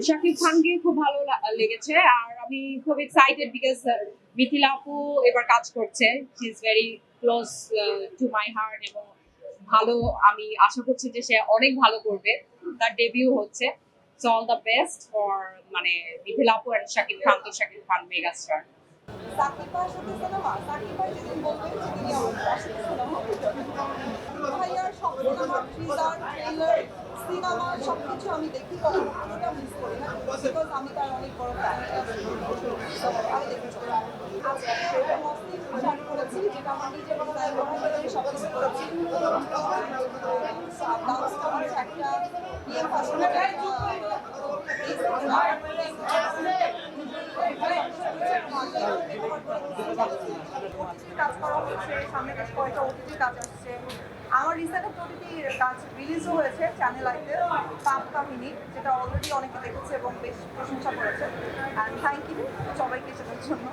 শাকিব খানকে খুব ভালো লেগেছে আর আমি খুব এক্সাইটেড বিকজ মিথিলা আপু এবার কাজ করছে। She is very close to my heart এবং ভালো, আমি আশা করছি যে সে অনেক ভালো করবে। তার ডেবিউ হচ্ছে। So all the best for মানে মিথিলা আপু এন্ড শাকিব খান। তো শাকিব খান মেগা স্টার। সাকিব ভাইয়ের সাথে সিনেমা, সাকিব ভাই যেদিন বলবেন সেদিনই আমার সাথে সিনেমা হবে। ভাইয়ার সব সিনেমা, ট্রিজার, ট্রেলার, সিনেমা সবকিছু আমি দেখি, কখনো কোনোটা মিস করি না, বিকজ আমি তার অনেক বড় ফ্যান। আমি দেখতে চাই। আজকে একটা মসলিন শাড়ি করেছি, যেটা আমার নিজের ডিজাইন করা, যেটা আমি সবাই করেছি। ব্লাউজটা হচ্ছে একটা বিয়ে ফ্যাশনের কাজ করা হচ্ছে, সামনে বেশ কয়েকটা ওটিটি কাজ আসছে। আমার রিসেন্ট ওটিটি কাজ রিলিজও হয়েছে চ্যানেল আইতে, পাপ কাহিনী, যেটা অলরেডি অনেকে দেখেছে এবং বেশ প্রশংসা করেছে। অ্যান্ড থ্যাংক ইউ সবাইকে সেটার জন্য।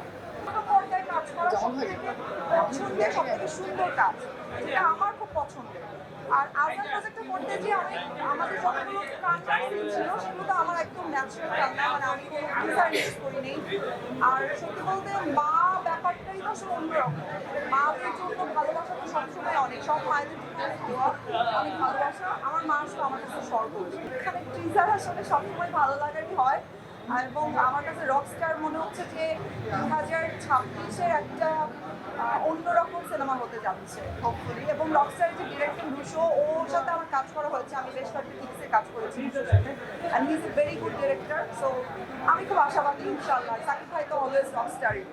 পর্দায় কাজ করা সবথেকে সুন্দর কাজ, যেটা আমার খুব পছন্দের। আর আজাদ প্রজেক্টে করতে যে আমি আমাদের যতগুলো কান্নার সিন ছিল সেগুলো তো আমার একদম ন্যাচারাল কান্না, মানে আমি কোনো ডিজাইন ইউজ করিনি। আর সত্যি বলতে মা ব্যাপারটাই তো আসলে অন্যরকম। মাদের জন্য ভালোবাসা তো সবসময় অনেক, সব মায়েদের অনেক ভালোবাসা। আমার মা আসলে আমার কাছে সর্বোচ্চ। এখানে ট্রিজার আসলে সবসময় ভালো লাগারই হয়। এবং আমার কাছে রকস্টার মনে হচ্ছে যে 2026-এর একটা অন্যরকম সিনেমা হতে যাচ্ছে হোপফুলি। এবং রকস্টার যে ডিরেক্টর রুশো, ওর সাথে আমার কাজ করা হয়েছে, আমি বেশ কয়েকটা টিক্সে কাজ করেছি রুশোর সাথে, and he is a very good director. So আমি খুব আশাবাদী ইনশাআল্লাহ। সাকিব ভাই তো অলওয়েজ রকস্টারই।